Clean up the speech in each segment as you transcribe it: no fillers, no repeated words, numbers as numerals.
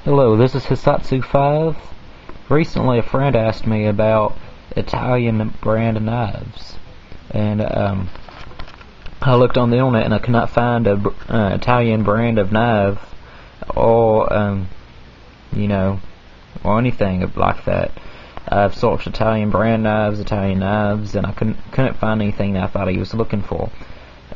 Hello, this is Hisatsu 5. Recently a friend asked me about Italian brand knives, and I looked on the internet and I could not find a Italian brand of knife or or anything like that. I've searched Italian brand knives, Italian knives, and I couldn't find anything that I thought he was looking for.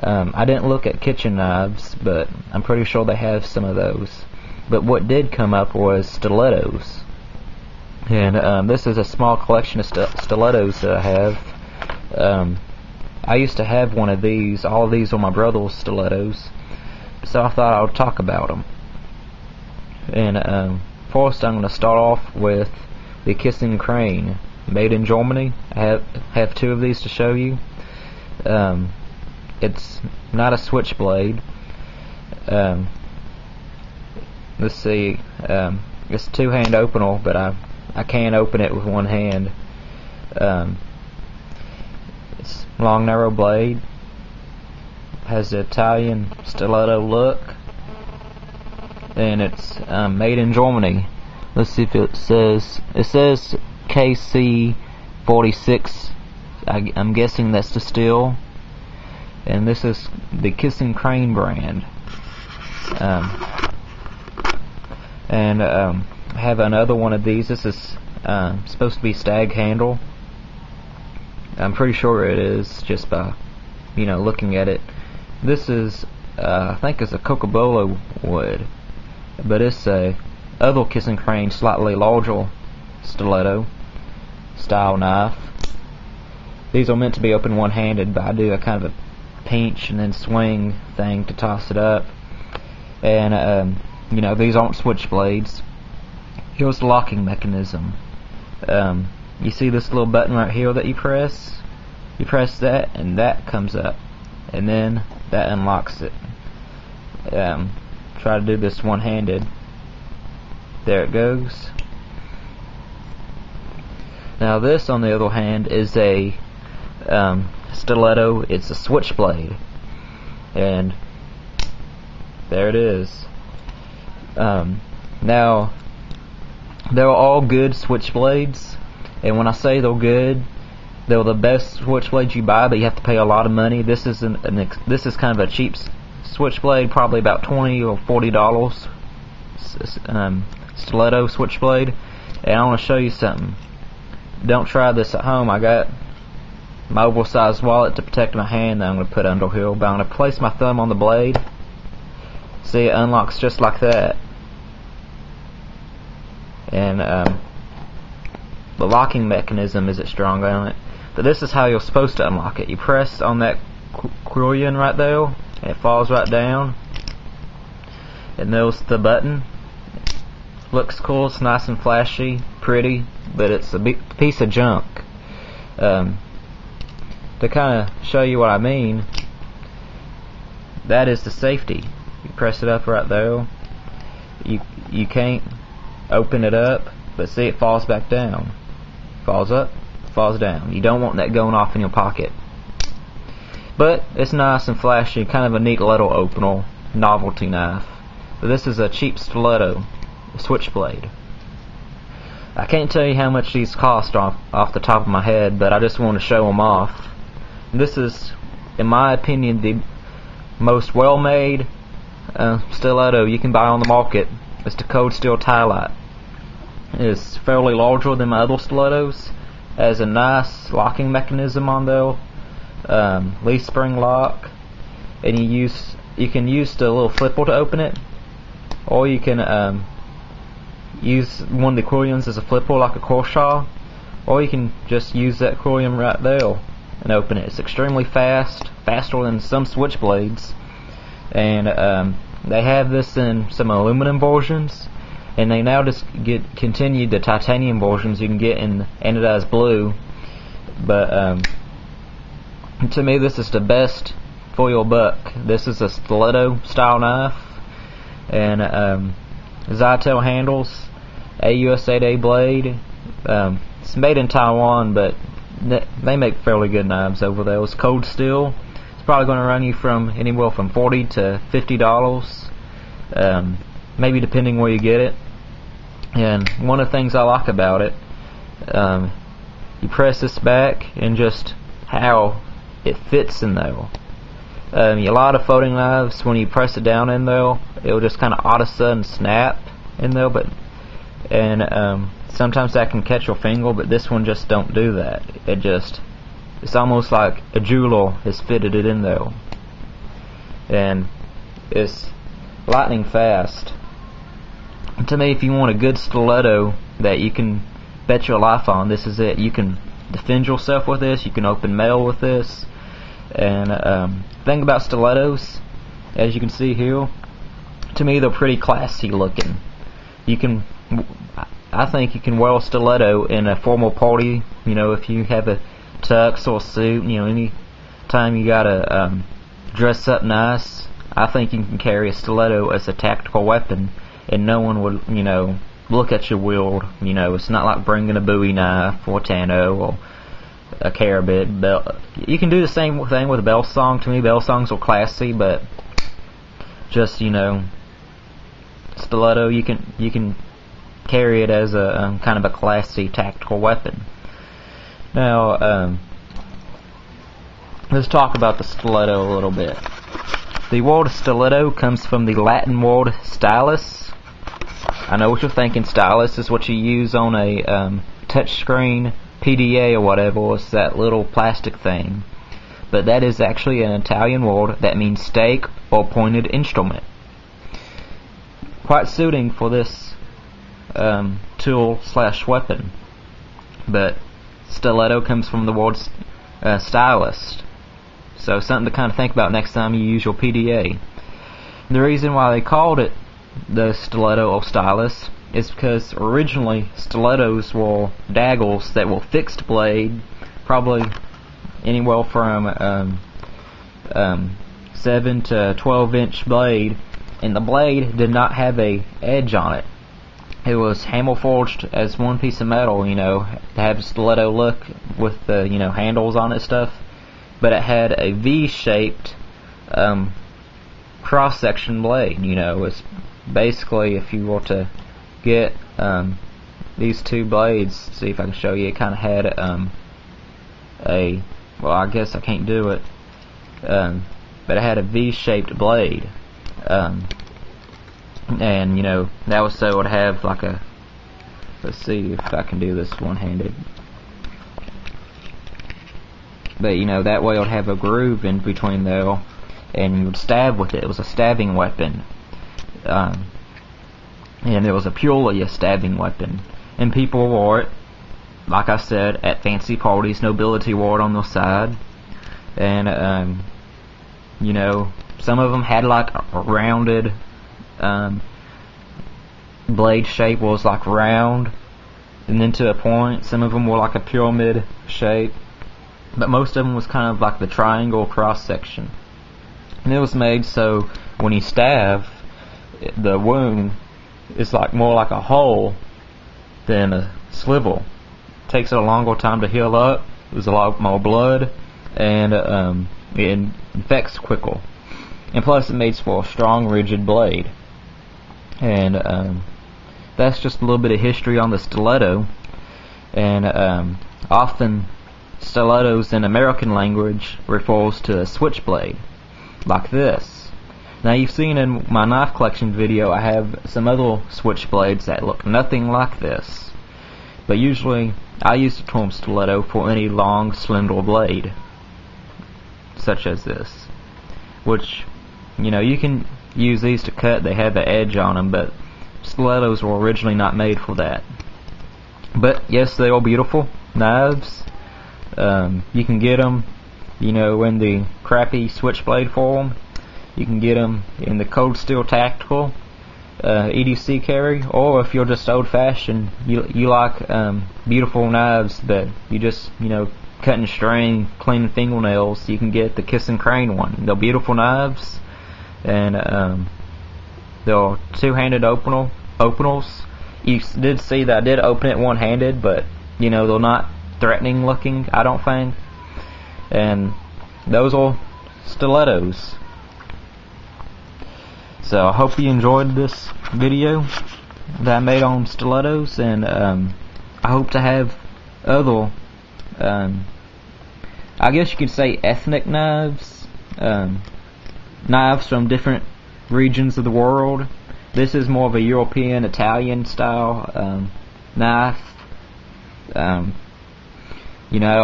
I didn't look at kitchen knives, but I'm pretty sure they have some of those. But what did come up was stilettos, and this is a small collection of stilettos that I have. I used to have one of these. All of these are my brother's stilettos, so I thought I would talk about them. And first, I'm going to start off with the Kissing Crane, made in Germany. I have two of these to show you. It's not a switchblade. Let's see, it's a two-hand opener, but I can't open it with one hand. It's long, narrow blade, has the Italian stiletto look, and it's made in Germany. Let's see if it says KC 46. I'm guessing that's the steel, and this is the Kissing Crane brand. I have another one of these. This is supposed to be stag handle. I'm pretty sure it is just by looking at it. This is I think it's a Cocobolo wood, but it's a other Kissing Crane, slightly larger stiletto style knife. These are meant to be open one-handed, but I do a kind of a pinch and then swing thing to toss it up. And these aren't switchblades. Here's the locking mechanism. You see this little button right here that you press? You press that and that comes up, and then that unlocks it. Try to do this one-handed. There it goes. Now this, on the other hand, is a stiletto. It's a switchblade, and there it is. Now, they're all good switchblades, and when I say they're good, they're the best switchblades you buy, but you have to pay a lot of money. This is this is kind of a cheap switchblade, probably about $20 or $40. Stiletto switchblade, and I want to show you something. Don't try this at home. I got my oversized wallet to protect my hand that I'm going to put under here, but I'm going to place my thumb on the blade. See, it unlocks just like that. And the locking mechanism isn't strong on it, but this is how you're supposed to unlock it. You press on that quillion right there, and it falls right down, and there's the button. Looks cool, it's nice and flashy, pretty, but it's a big piece of junk. To kind of show you what I mean, that is the safety. You press it up right there. You can't open it up, but see, it falls back down. Falls up, falls down. You don't want that going off in your pocket. But it's nice and flashy, kind of a neat little opener, novelty knife. But this is a cheap stiletto switchblade. I can't tell you how much these cost off the top of my head, but I just want to show them off. This is, in my opinion, the most well-made stiletto you can buy on the market. It's the Cold Steel Tie-Light. It's fairly larger than my other stilettos. Has a nice locking mechanism on there, leaf spring lock, and you can use the little flipper to open it, or you can use one of the quillions as a flipper like a crochet, or you can just use that quillion right there and open it. It's extremely fast, faster than some switchblades, and they have this in some aluminum versions, and they now just continued the titanium versions you can get in anodized blue. But to me, this is the best for your buck. This is a stiletto style knife, and Zytel handles, AUS 8A blade. It's made in Taiwan, but they make fairly good knives over there. It's cold steel. It's probably going to run you from anywhere from $40 to $50, maybe depending where you get it. And one of the things I like about it, you press this back and just how it fits in there. A lot of folding knives, when you press it down in there, it'll just kind of all of a sudden snap in there, and sometimes that can catch your finger, but this one just don't do that. It's almost like a jeweler has fitted it in there, and it's lightning fast. To me, if you want a good stiletto that you can bet your life on, this is it. You can defend yourself with this, you can open mail with this. And thing about stilettos, as you can see here, to me they're pretty classy looking. I think you can wear a stiletto in a formal party, if you have a tux or a suit, any time you gotta dress up nice. I think you can carry a stiletto as a tactical weapon, and no one would, look at you weird. It's not like bringing a Bowie knife or a Tano or a carabid belt. You can do the same thing with a bell song. To me, bell songs are classy, but just stiletto, you can carry it as a kind of a classy tactical weapon. Now, let's talk about the stiletto a little bit. The word stiletto comes from the Latin word stilus. I know what you're thinking. Stylus is what you use on a touchscreen PDA or whatever. It's that little plastic thing. But that is actually an Italian word that means stake or pointed instrument. Quite suiting for this tool/weapon. But stiletto comes from the word stylist. So something to kind of think about next time you use your PDA. The reason why they called it the stiletto or stylus is because originally stilettos were daggers that were fixed blade, probably anywhere from 7 to 12-inch blade, and the blade did not have a edge on it. It was hammer forged as one piece of metal, to have a stiletto look with the handles on it stuff. But it had a V-shaped cross-section blade. It's basically, if you were to get these two blades, see if I can show you, it kind of had well, I guess I can't do it, but it had a V-shaped blade, and that was so it would have like a, let's see if I can do this one-handed. But that way it would have a groove in between there, and you would stab with it. It was a stabbing weapon, and it was purely a stabbing weapon. And people wore it, like I said, at fancy parties. Nobility wore it on their side, and some of them had like a rounded blade shape, was like round and then to a point. Some of them were like a pyramid shape. But most of them was kind of like the triangle cross section, and it was made so when you stab, the wound is like more like a hole than a swivel. It takes a longer time to heal up. There's a lot more blood, and it infects quicker. And plus, it makes for a strong, rigid blade. And that's just a little bit of history on the stiletto. And often, stilettos in American language refers to a switchblade, like this. Now you've seen in my knife collection video I have some other switchblades that look nothing like this, but usually I use the term stiletto for any long, slender blade, such as this, which, you can use these to cut. They have the edge on them, but stilettos were originally not made for that. But yes, they are beautiful knives. You can get them, in the crappy switchblade form. You can get them in the cold steel tactical EDC carry, or if you're just old-fashioned, you like beautiful knives that you just, cutting string, cleaning fingernails, you can get the Kiss and Crane one. They're beautiful knives, and they're two-handed openers. You did see that I did open it one-handed, but they're not threatening looking, I don't think. And those are stilettos. So I hope you enjoyed this video, that I made on stilettos, and I hope to have other, I guess you could say ethnic knives, knives from different regions of the world. This is more of a European, Italian style knife. You know,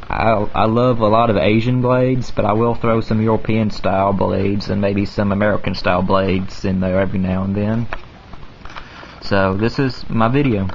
I love a lot of Asian blades, but I will throw some European style blades and maybe some American style blades in there every now and then. So this is my video.